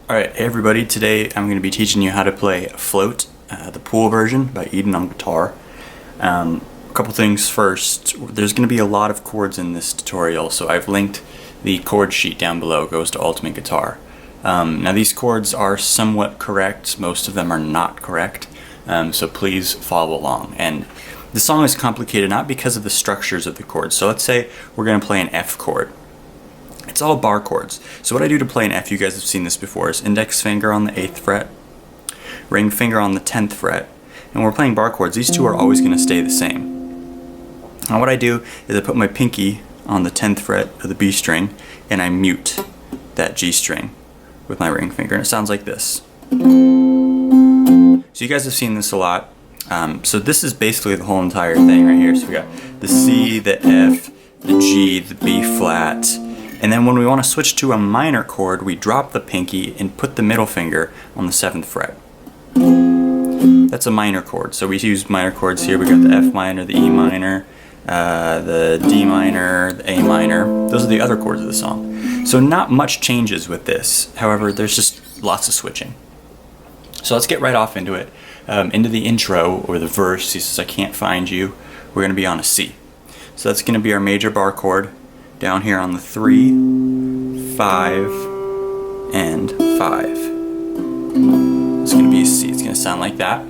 Alright, hey everybody, today I'm going to be teaching you how to play Float, the pool version by Eden on guitar. A couple things first, there's going to be a lot of chords in this tutorial, so I've linked the chord sheet down below, it goes to Ultimate Guitar. Now these chords are somewhat correct, most of them are not correct, so please follow along. And the song is complicated not because of the structures of the chords, so let's say we're going to play an F chord. It's all bar chords. So what I do to play an F, you guys have seen this before, is index finger on the 8th fret, ring finger on the 10th fret, and when we're playing bar chords, these two are always going to stay the same. Now what I do is I put my pinky on the 10th fret of the B string, and I mute that G string with my ring finger, and it sounds like this. So you guys have seen this a lot. So this is basically the whole entire thing right here. So we got the C, the F, the G, the B flat, and then when we want to switch to a minor chord, we drop the pinky and put the middle finger on the 7th fret. That's a minor chord. So we use minor chords here. We got the F minor, the E minor, the D minor, the A minor. Those are the other chords of the song. So not much changes with this. However, there's just lots of switching. So let's get right off into it. Into the intro, or the verse, he says, I can't find you. We're going to be on a C. So that's going to be our major bar chord. Down here on the 3, 5, and 5. It's going to be a C. It's going to sound like that.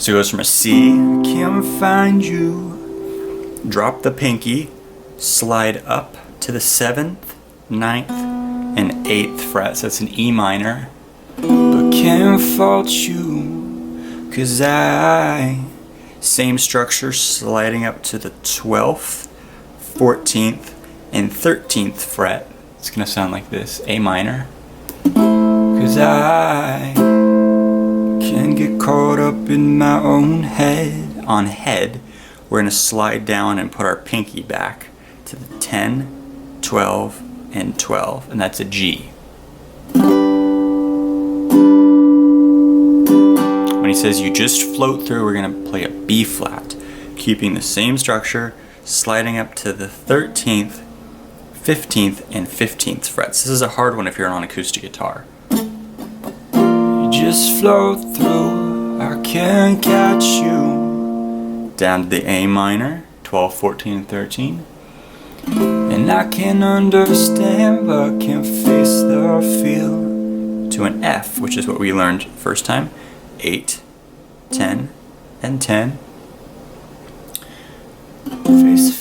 So it goes from a C, I can't find you, drop the pinky, slide up to the 7th, 9th, and 8th fret. So it's an E minor. But can't fault you, 'cause same structure, sliding up to the 12th, 14th and 13th fret. It's gonna sound like this, A minor. 'Cause I can get caught up in my own head. On head, we're gonna slide down and put our pinky back to the 10, 12, and 12, and that's a G. When he says you just float through, we're gonna play a B flat, keeping the same structure, sliding up to the 13th, 15th, and 15th frets. This is a hard one if you're on acoustic guitar. You just float through, I can't catch you. Down to the A minor, 12, 14, and 13. And I can understand, but can't face the feel. To an F, which is what we learned first time. 8, 10, and 10. Face the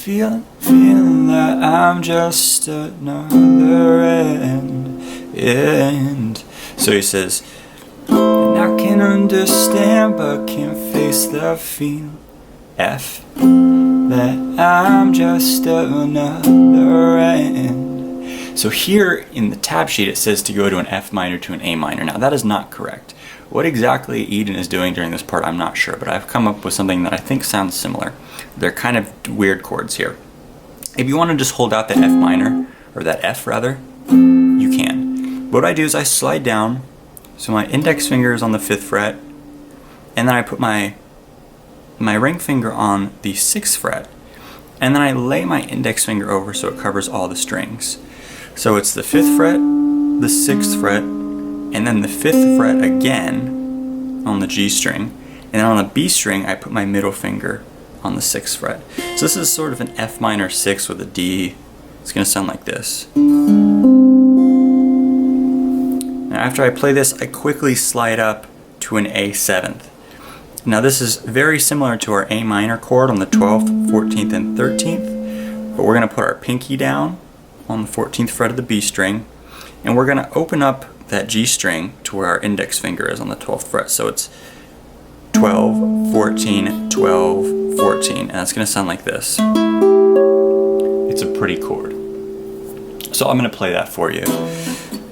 feeling that I'm just another end. So he says, and I can understand but can't face the feel, F, that I'm just another end. So here in the tab sheet it says to go to an F minor to an A minor. Now that is not correct. What exactly Eden is doing during this part, I'm not sure, but I've come up with something that I think sounds similar. They're kind of weird chords here. If you want to just hold out the F minor, or that F rather, you can. What I do is I slide down, so my index finger is on the 5th fret, and then I put my ring finger on the 6th fret, and then I lay my index finger over so it covers all the strings. So it's the 5th fret, the 6th fret, and then the 5th fret again on the G string, and then on the B string I put my middle finger on the 6th fret. So this is sort of an F minor 6 with a D. It's going to sound like this. Now after I play this, I quickly slide up to an A 7th. Now this is very similar to our A minor chord on the 12th, 14th, and 13th, but we're going to put our pinky down on the 14th fret of the B string, and we're going to open up that G string to where our index finger is on the 12th fret. So it's 12, 14, 12, 14, and that's going to sound like this. It's a pretty chord. So I'm going to play that for you.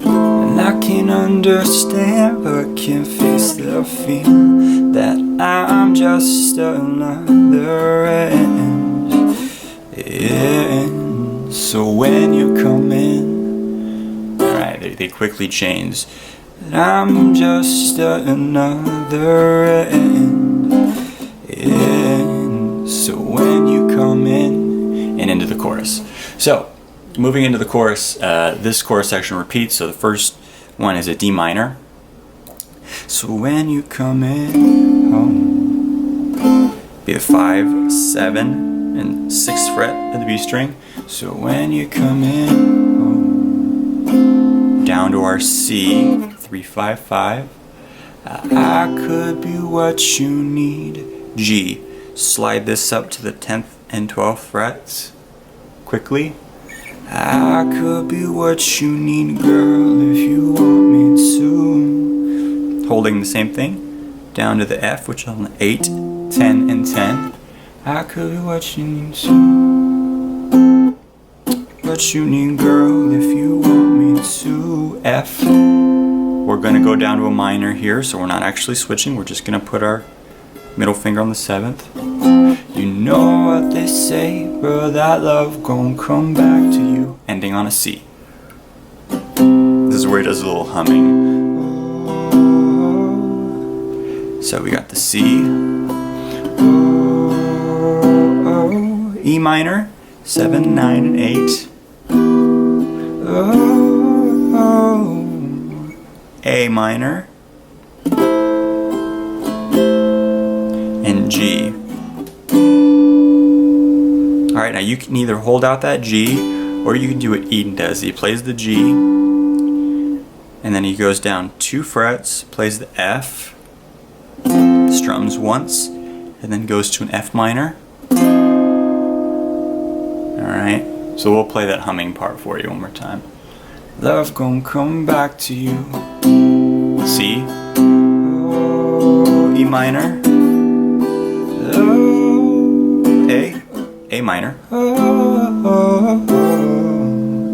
And I can understand but can't face the feel that I'm just another end. So when you come in, they quickly change. I'm just another end. So when you come in, and into the chorus. So moving into the chorus, this chorus section repeats. So the first one is a D minor. So when you come in home, be a 5, 7, and 6th fret of the B string. So when you come in home, down to our C, 3, 5, 5. I could be what you need. G. Slide this up to the 10th and 12th frets quickly. I could be what you need, girl, if you want me to. Holding the same thing down to the F, which is on the 8, 10, and 10. I could be what you need to. What you need, girl, if you want me to. F. We're going to go down to a minor here, so we're not actually switching. We're just going to put our middle finger on the 7th. You know what they say, bro, that love gon' come back to you. Ending on a C. This is where he does a little humming. So we got the C. E minor, 7, 9, and 8. A minor. And G. Alright, now you can either hold out that G, or you can do what Eden does. He plays the G, and then he goes down 2 frets, plays the F, strums once, and then goes to an F minor. Alright, so we'll play that humming part for you one more time. Love gon' come back to you. C, E minor, A minor,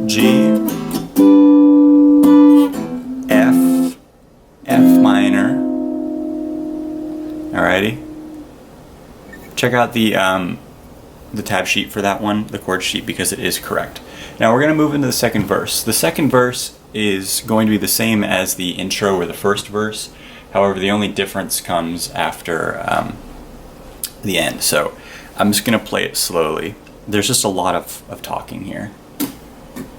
G, F, F minor. Alrighty. Check out the tab sheet for that one, the chord sheet, because it is correct. Now we're going to move into the second verse. The second verse is going to be the same as the intro or the first verse. However, the only difference comes after the end. So I'm just going to play it slowly. There's just a lot of talking here.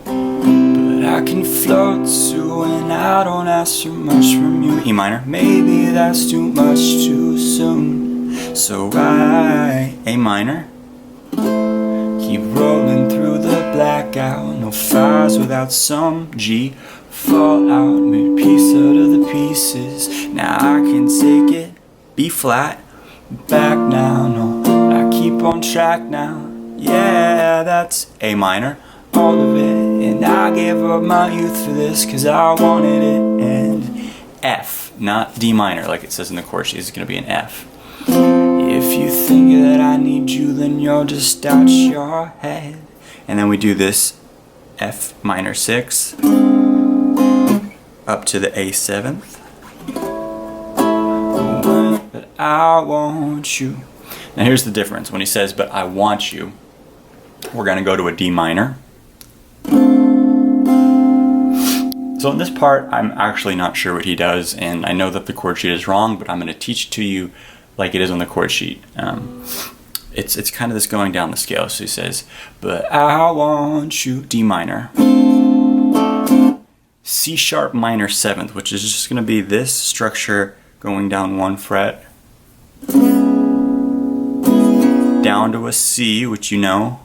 But I can float too, and I don't ask too much from you. E minor, maybe that's too much too soon. So I, A minor, keep rolling through the blackout. No fires without some. G, fall out, made piece out of the pieces. Now I can take it. B flat, back now. No, I keep on track now. Yeah, that's A minor, all of it. And I gave up my youth for this, cause I wanted it. And F, not D minor like it says in the chord sheet. It's gonna be an F. If you think that I need you, then you're just out your head. And then we do this F minor 6 up to the A 7th. But I want you. Now here's the difference. When he says, but I want you, we're going to go to a D minor. So in this part, I'm actually not sure what he does, and I know that the chord sheet is wrong, but I'm going to teach it to you like it is on the chord sheet. It's kind of this going down the scale. So he says, but I want you, D minor, C sharp minor 7th, which is just going to be this structure going down 1 fret, down to a C, which you know.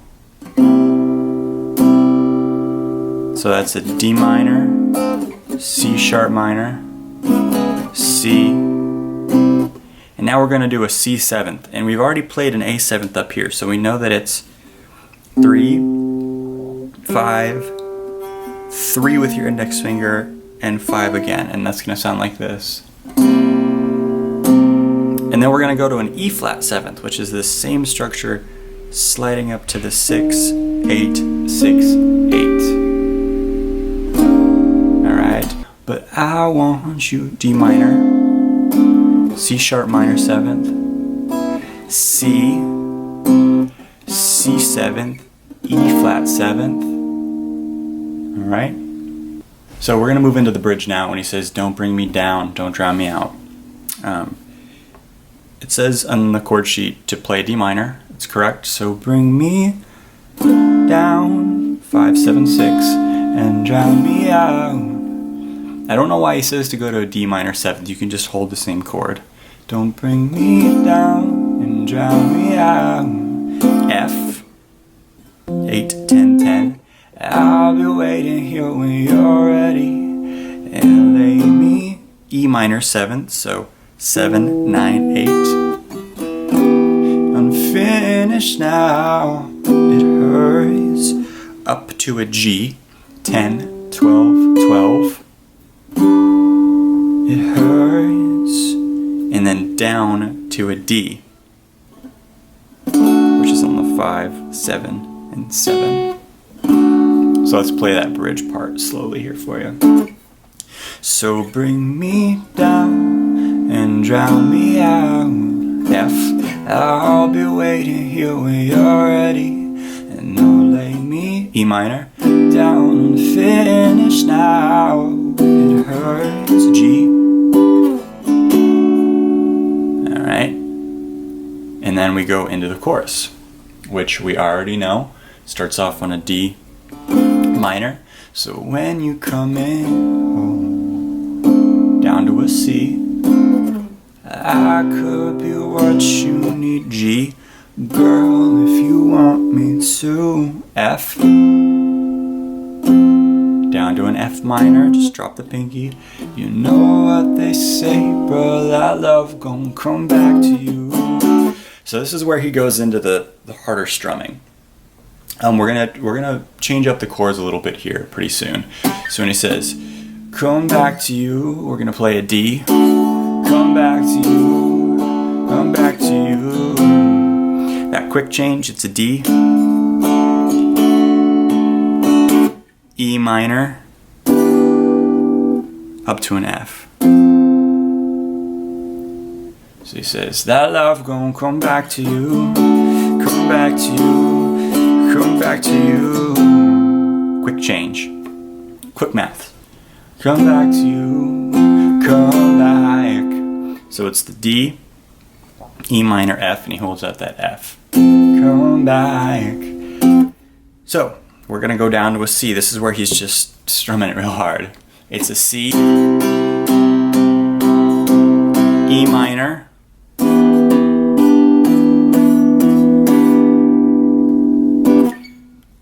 So that's a D minor, C sharp minor, C, and now we're going to do a C 7th, and we've already played an A 7th up here, so we know that it's 3, 5, 3 with your index finger, and 5 again, and that's going to sound like this. And then we're going to go to an E flat 7th, which is the same structure sliding up to the 6, 8, 6, 8. Alright, but I want you, D minor, C sharp minor 7th, C, C 7th, E flat 7th. Alright? So we're going to move into the bridge now when he says, don't bring me down, don't drown me out. It says on the chord sheet to play D minor. It's correct. So bring me down, 5, 7, 6, and drown me out. I don't know why he says to go to a D minor 7th. You can just hold the same chord. Don't bring me down and drown me out. F, 8, 10, 10. I'll be waiting here when you're ready. And lay me E minor 7th, so 7, 9, 8. Unfinished now, it hurries. Up to a G, 10, 12, 12. It hurries. And then down to a D, which is on the 5, 7, and 7. So let's play that bridge part slowly here for you. So bring me down and drown me out. F, I'll be waiting here when you're ready. And I'll lay me E minor down and finish now. It hurts. G. Alright. And then we go into the chorus, which we already know. Starts off on a D minor. So when you come in, down to a C, I could be what you need. G, girl, if you want me to. F, down to an F minor, just drop the pinky. You know what they say, bro, that love gon' come back to you. So this is where he goes into the harder strumming. We're gonna change up the chords a little bit here pretty soon. So when he says, come back to you, we're gonna play a D. Come back to you, come back to you. That quick change, it's a D. E minor, up to an F. So he says, that love gon' come back to you, come back to you, come back to you. Quick change, quick math. Come back to you, come back. So it's the D, E minor, F, and he holds out that F. Come back. So we're gonna go down to a C. This is where he's just strumming it real hard. It's a C, E minor,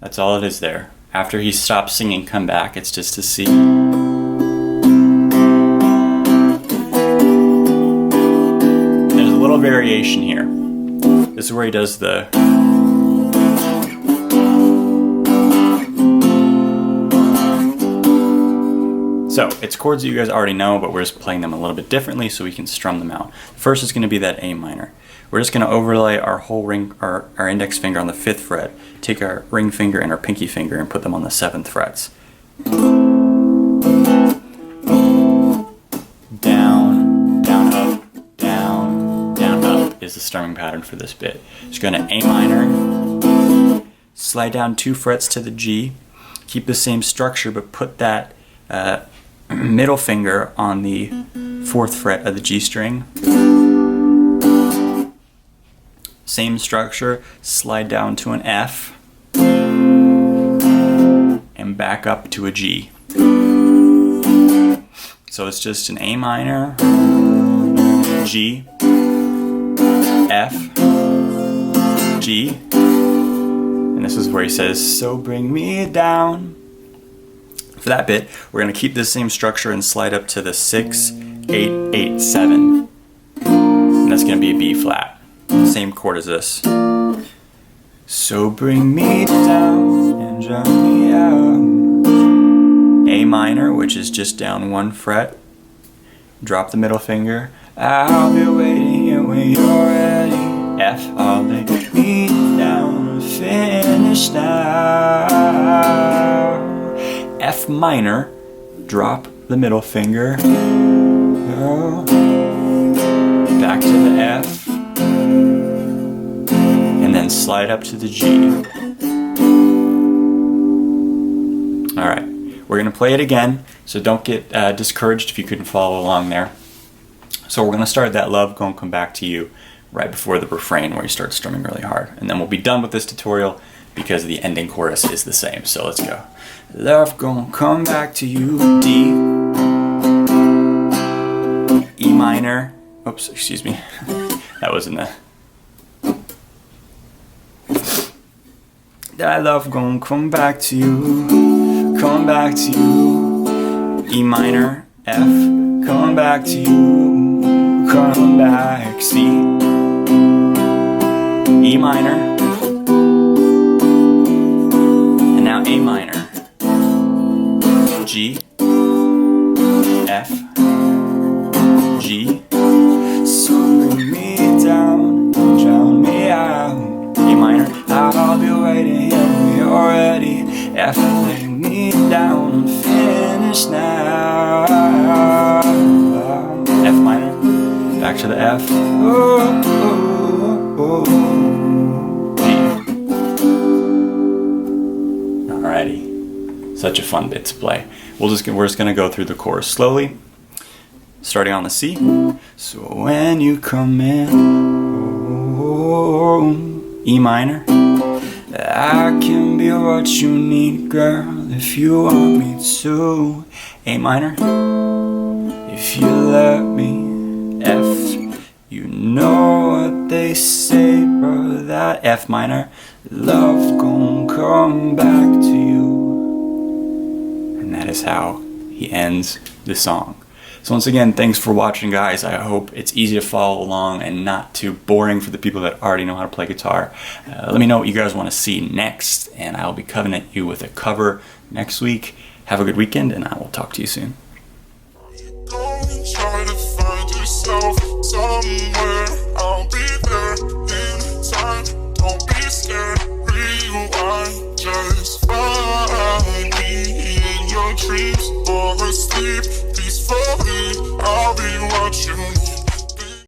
that's all it is there. After he stops singing Come Back, it's just a C. There's a little variation here. This is where he does the So it's chords that you guys already know, but we're just playing them a little bit differently so we can strum them out. First is going to be that A minor. We're just going to overlay our whole ring, our index finger on the 5th fret, take our ring finger and our pinky finger and put them on the 7th frets. Down, down, up, down, down, up is the strumming pattern for this bit. Just going to A minor, slide down 2 frets to the G, keep the same structure but put that middle finger on the 4th fret of the G string. Same structure, slide down to an F and back up to a G. So it's just an A minor, G, F, G, and this is where he says, so bring me down. For that bit, we're going to keep the same structure and slide up to the 6, 8, 8, 7. And that's going to be a B flat. Same chord as this. So bring me down and drown me out. A minor, which is just down 1 fret. Drop the middle finger. I'll be waiting here when you're ready. F, I'll lay me down and finish now. F minor, drop the middle finger, back to the F, and then slide up to the G. Alright, we're going to play it again, so don't get discouraged if you couldn't follow along there. So we're going to start that love come back to you right before the refrain where you start strumming really hard. And then we'll be done with this tutorial because the ending chorus is the same. So let's go. Love gonna come back to you. D, E minor. Oops, excuse me. That wasn't the. That love gonna come back to you. Come back to you. E minor, F, come back to you. Come back, C, E minor, and now A minor, G, F, G, so bring me down, drown me out, E minor, I'll be waiting here when you're ready, F, lay me down, I'm finished now, F minor, back to the F, oh, oh, oh, oh. G. Alrighty, such a fun bit to play. We're just gonna go through the chorus slowly, starting on the C. So when you come in, oh, E minor, I can be what you need, girl, if you want me to. A minor, if you let me. F, you know what they say, bro, that F minor, love gon' come back to you. And that is how he ends the song. So once again, thanks for watching, guys. I hope it's easy to follow along and not too boring for the people that already know how to play guitar. Let me know what you guys want to see next, and I'll be coming at you with a cover next week. Have a good weekend, and I will talk to you soon. Try to find yourself somewhere. I'll be there in time. Don't be scared. Rewind. Just find me in your dreams or asleep peacefully. I'll be watching.